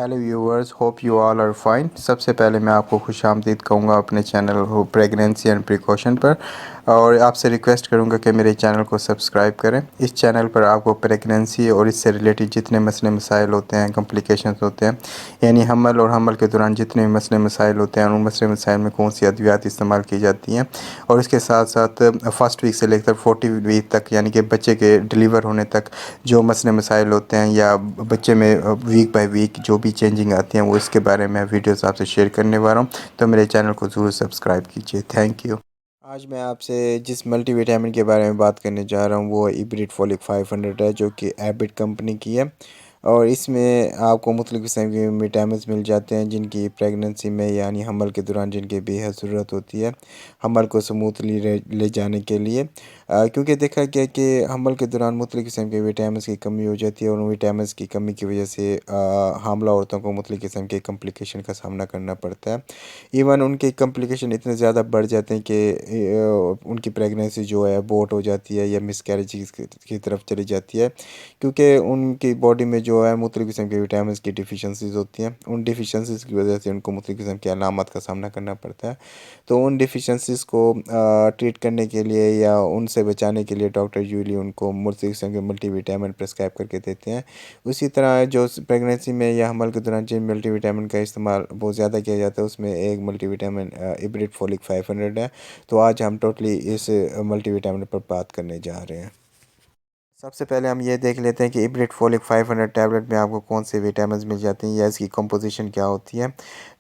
Hello viewers, hope you all are fine. सबसे पहले मैं आपको खुशामदीद कहूँगा अपने चैनल हो प्रेगनेंसी एंड प्रिकॉशन पर, और आपसे रिक्वेस्ट करूँगा कि मेरे चैनल को सब्सक्राइब करें। इस चैनल पर आपको प्रेगनेंसी और इससे रिलेटेड जितने मसले मसाइल होते हैं, कॉम्प्लिकेशंस होते हैं, यानी हमल और हमल के दौरान जितने भी मसले मसाइल होते हैं, उन मसले मसाइल में कौन सी अद्वियात इस्तेमाल की जाती हैं, और इसके साथ साथ फर्स्ट वीक से लेकर 40 वीक तक, यानी कि बच्चे के डिलीवर होने तक जो मसले मसाइल होते हैं या बच्चे में वीक बाय वीक जो भी चेंजिंग आती हैं, वो इसके बारे में वीडियोस आपसे शेयर करने वाला हूँ। तो मेरे चैनल को ज़रूर सब्सक्राइब कीजिए। Thank you. आज मैं आपसे जिस मल्टीविटामिन के बारे में बात करने जा रहा हूँ वो इब्रिड फॉलिक 500 है, जो कि एबिट कंपनी की है। और इसमें आपको मुख्तलिफ़ किस्म के विटामिन्स मिल जाते हैं जिनकी प्रेगनेंसी में यानी हमल के दौरान जिनकी बेहद ज़रूरत होती है हमल को स्मूथली ले जाने के लिए। क्योंकि देखा गया कि हमल के दौरान मुख्तलिफ़ किस्म के विटामिन्स की कमी हो जाती है, और उन विटामिन्स की कमी की वजह से हामला औरतों को मुख्तलिफ़ किस्म के कम्प्लिकेशन का सामना करना पड़ता है। इवन उनके कम्प्लिकेशन इतने ज़्यादा बढ़ जाते हैं कि उनकी प्रेगनेंसी जो है अबॉर्ट हो जाती है या मिसकैरेज की तरफ चली जाती है, क्योंकि उनकी बॉडी में जो है मुख्तलिफ़ किस्म के विटामिन की डिफिशेंसीज होती हैं। उन डिफिशेंसीज की वजह से उनको मुख्तलिफ़ किस्म की अलामत का सामना करना पड़ता है। तो उन डिफिशेंसीज को ट्रीट करने के लिए या उनसे बचाने के लिए डॉक्टर यूजली उनको मुख्तलिफ़ किस्म के मल्टीविटामिन प्रेस्क्राइब करके देते हैं। उसी तरह जो प्रेगनेंसी में या हमल के दौरान जिन मल्टीविटामिन का इस्तेमाल बहुत ज़्यादा किया जाता है, उसमें एक मल्टीविटामिन इब्रिड फॉलिक 500 है। तो आज हम टोटली इस मल्टीविटामिन पर बात करने जा रहे हैं। सबसे पहले हम ये देख लेते हैं कि इब्रिड फॉलिक 500 टैबलेट में आपको कौन से विटामिन मिल जाते हैं या इसकी कंपोजिशन क्या होती है।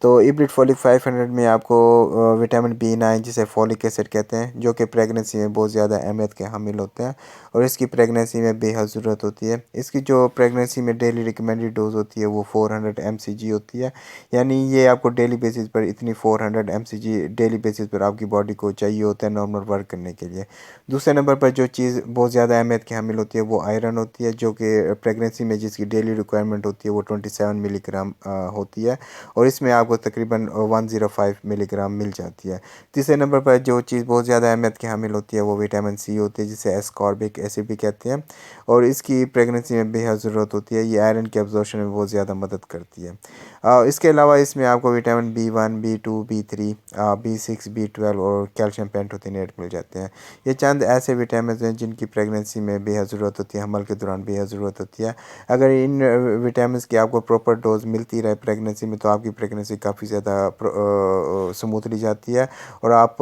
तो इब्रिड फॉलिक 500 में आपको विटामिन B9 जिसे फॉलिक एसिड कहते हैं, जो कि प्रेगनेंसी में बहुत ज़्यादा अहमियत के हामिल होते हैं और इसकी प्रेगनेंसी में बेहद ज़रूरत होती है। इसकी जो प्रेगनेंसी में डेली रिकमेंडेड डोज होती है वो 400 mcg होती है, यानी ये आपको डेली बेसिस पर इतनी 400 mcg डेली बेसिस पर आपकी बॉडी को चाहिए होता है नॉर्मल वर्क करने के लिए। दूसरे नंबर पर जो चीज़ बहुत ज़्यादा अहमियत की हामिल होती है वो आयरन होती है, जो कि प्रेगनेंसी में जिसकी डेली रिक्वायरमेंट होती है वो 27 मिलीग्राम होती है, और इसमें आपको तकरीबन 105 मिलीग्राम मिल जाती है। तीसरे नंबर पर जो चीज़ बहुत ज़्यादा अहमियत की हामिल होती है वो विटामिन सी होती है, जिसे एस्कॉर्बिक एसिड भी कहते हैं, और इसकी प्रेगनेंसी में बेहद ज़रूरत होती है। ये आयरन के अब्जॉर्प्शन में बहुत ज़्यादा मदद करती है। इसके अलावा इसमें आपको vitamin B1, B2, B3, B6, B12 और कैल्शियम पेंटोथेनेट मिल जाते हैं। ये चंद ऐसे विटामिन हैं जिनकी प्रेगनेंसी में बेहद ज़रूरत होती है, हमल के दौरान बेहद ज़रूरत होती है। अगर इन विटामिन की आपको प्रॉपर डोज मिलती रहे प्रेगनेंसी में, तो आपकी प्रेगनेंसी काफ़ी ज़्यादा स्मूथली जाती है, और आप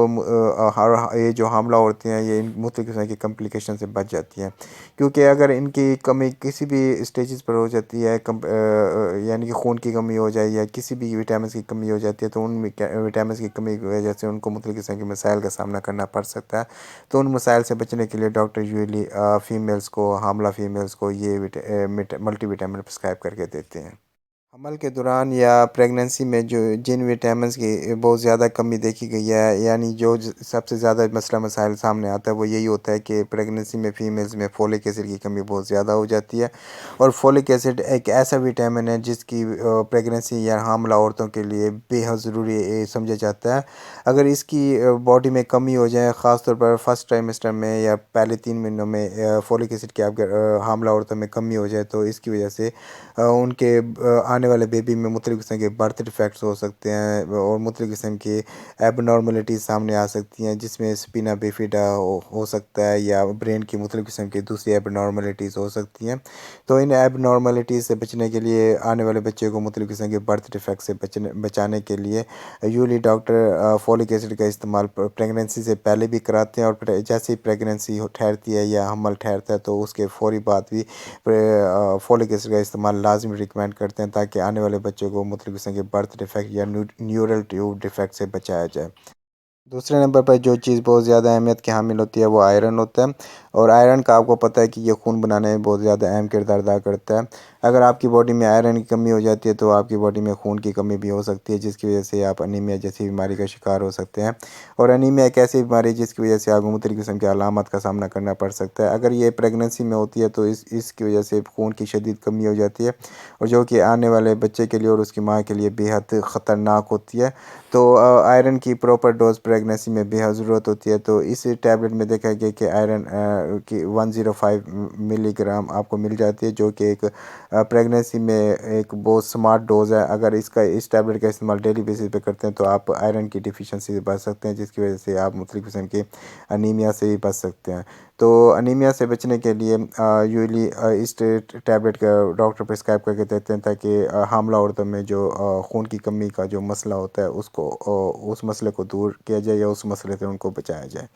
हर ये जो हमला होते हैं ये इन मुख्तलिफ़ किस्म की कम्प्लिकेशन से बच जाती हैं। क्योंकि अगर इनकी कमी किसी भी स्टेजेस पर हो जाती है, यानी कि खून की कमी हो जाए या किसी भी विटामिन की कमी हो जाती है, तो उन विटामिन की कमी की वजह से उनको मुख्तलिफ़ किस्म के मसाइल का सामना करना पड़ सकता है। तो उन मसाइल से बचने के लिए डॉक्टर यूजली फ़ीमेल्स को, हामला फ़ीमेल्स को ये मल्टीविटामिन प्रिस्क्राइब करके देते हैं। हमल के दौरान या प्रेगनेंसी में जो जिन विटामिन्स की बहुत ज़्यादा कमी देखी गई है, यानी जो सबसे ज़्यादा मसला मसाइल सामने आता है वो यही होता है कि प्रेगनेंसी में फ़ीमेल्स में फोलिक एसिड की कमी बहुत ज़्यादा हो जाती है। और फोलिक एसिड एक ऐसा विटामिन है जिसकी प्रेगनेंसी या हामला औरतों के लिए बेहद ज़रूरी समझा जाता है। अगर इसकी बॉडी में कमी हो जाए, ख़ासतौर पर फर्स्ट ट्राइमेस्टर में या पहले 3 महीनों में फोलिक एसिड की अगर हामला औरतों में कमी हो जाए, तो इसकी वजह से उनके आने वाले बेबी में मुख्तलिफ़ किस्म के बर्थ डिफेक्ट्स हो सकते हैं और मुख्तलिफ़ किस्म की एबनॉर्मलिटीज़ सामने आ सकती हैं, जिसमें स्पिना बिफिडा हो सकता है या ब्रेन की मुख्तलिफ़ किस्म की दूसरी एबनॉर्मलिटीज़ हो सकती हैं। तो इन एबनॉर्मलिटीज़ से बचने के लिए, आने वाले बच्चे को मुख्तलिफ़ किस्म के बर्थ डिफेक्ट से बचाने के लिए यूजली डॉक्टर फोलिक एसिड का इस्तेमाल प्रेगनेंसी से पहले भी कराते हैं, और जैसे ही प्रेगनेंसी ठहरती है या हमल ठहरता है तो उसके फ़ौरी बाद भी फोलिक एसिड का इस्तेमाल लाजमी रिकमेंड करते हैं, ताकि आने वाले बच्चों को मुख्तलिफ़ किस्म के बर्थ डिफेक्ट या न्यूरल ट्यूब डिफेक्ट से बचाया जाए। दूसरे नंबर पर जो चीज़ बहुत ज़्यादा अहमियत की हामिल होती है वो आयरन होता है, और आयरन का आपको पता है कि ये खून बनाने में बहुत ज़्यादा अहम किरदार अदा करता है। अगर आपकी बॉडी में आयरन की कमी हो जाती है तो आपकी बॉडी में खून की कमी भी हो सकती है, जिसकी वजह से आप अनीमिया जैसी बीमारी का शिकार हो सकते हैं। और अनीमिया एक ऐसी बीमारी है जिसकी वजह से आपको मुख्तलिफ़ किस्म की अलामत का सामना करना पड़ सकता है। अगर ये प्रेगनेंसी में होती है तो इसकी वजह से खून की शदीद कमी हो जाती है, और जो कि आने वाले बच्चे के लिए और उसकी माँ के लिए बेहद ख़तरनाक होती है। तो आयरन की प्रॉपर डोज प्रेगनेंसी में बेहद ज़रूरत होती है। तो इस टैबलेट में देखा गया कि आयरन की 105 मिलीग्राम आपको मिल जाती है, जो कि एक प्रेगनेंसी में एक बहुत स्मार्ट डोज़ है। अगर इस टैबलेट का इस्तेमाल डेली बेसिस पे करते हैं तो आप आयरन की डिफिशिएंसी से बच सकते हैं, जिसकी वजह से आप मुख्तलिफ़ किस्म के अनीमिया से भी बच सकते हैं। तो अनीमिया से बचने के लिए यूजली इस टैबलेट का डॉक्टर प्रिस्क्राइब करके देते हैं, ताकि हामला औरतों में जो खून की कमी का जो मसला होता है उसको उस मसले को दूर किया जाए या उस मसले से उनको बचाया जाए।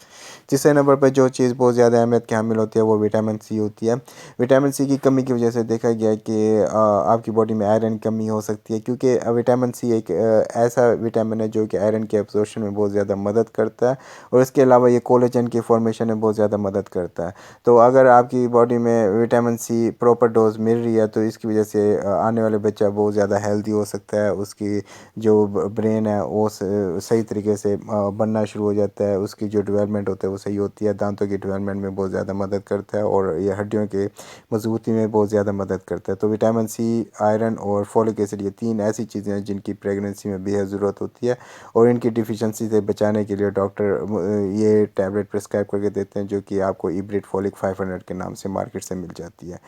तीसरे नंबर पर जो चीज़ बहुत ज़्यादा अहमियत की हामिल होती है वो विटामिन सी होती है। विटामिन सी की कमी की वजह से देखा गया है कि आपकी बॉडी में आयरन की कमी हो सकती है, क्योंकि विटामिन सी एक ऐसा विटामिन है जो कि आयरन के एब्जॉर्प्शन में बहुत ज़्यादा मदद करता है, और इसके अलावा ये कोलेजन की फॉर्मेशन में बहुत ज़्यादा मदद करता है। तो अगर आपकी बॉडी में विटामिन सी प्रॉपर डोज मिल रही है तो इसकी वजह से आने वाले बच्चा बहुत ज़्यादा हेल्दी हो सकता है। उसकी जो ब्रेन है वो सही तरीके से बनना शुरू हो जाता है, उसकी जो डेवलपमेंट होता है वो सही होती है, दांतों की डेवलपमेंट में बहुत ज़्यादा मदद करता है, और ये हड्डियों के मजबूती में बहुत ज़्यादा मदद करता है। तो विटामिन सी, आयरन और फॉलिक एसिड ये तीन ऐसी चीज़ें हैं जिनकी प्रेगनेंसी में बेहद ज़रूरत होती है, और इनकी डिफिशेंसी से बचाने के लिए डॉक्टर ये टैबलेट प्रिस्क्राइब करके देते हैं, जो कि आपको इब्रिड फॉलिक 500 के नाम से मार्केट से मिल जाती है।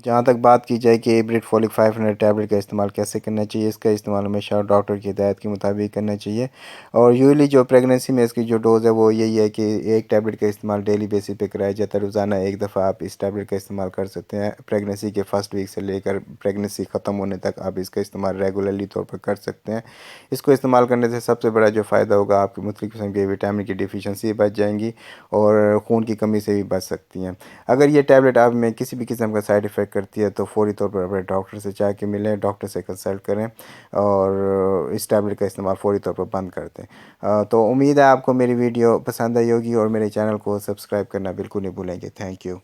जहाँ तक बात की जाए कि इब्रिड फॉलिक 500 टैबलेट का इस्तेमाल कैसे करना चाहिए, इसका इस्तेमाल हमेशा डॉक्टर की हिदायत के मुताबिक करना चाहिए। और यूजली जो प्रेगनेंसी में इसकी जो डोज़ है वो यही है कि एक टैबलेट का इस्तेमाल डेली बेसिस पे कराया जाता है। रोज़ाना एक दफ़ा आप इस टैबलेट का इस्तेमाल कर सकते हैं। प्रेगनेंसी के फर्स्ट वीक से लेकर प्रेगनेंसी ख़त्म होने तक आप इसका इस्तेमाल रेगुलरली तौर पर कर सकते हैं। इसको इस्तेमाल करने से सबसे बड़ा जो फ़ायदा होगा, आपकी मुख्तलिफ़ किस्म के विटामिन की डिफिशेंसी बच जाएंगी और खून की कमी से भी बच सकती हैं। अगर ये टैबलेट आप में किसी भी किस्म का साइड इफ़ेक्ट करती है तो फौरी तौर पर अपने डॉक्टर से जाके मिलें, डॉक्टर से कंसल्ट करें, और इस टैबलेट का इस्तेमाल फौरी तौर पर बंद कर दें। तो उम्मीद है आपको मेरी वीडियो पसंद आई होगी, और मेरे चैनल को सब्सक्राइब करना बिल्कुल नहीं भूलेंगे। Thank you.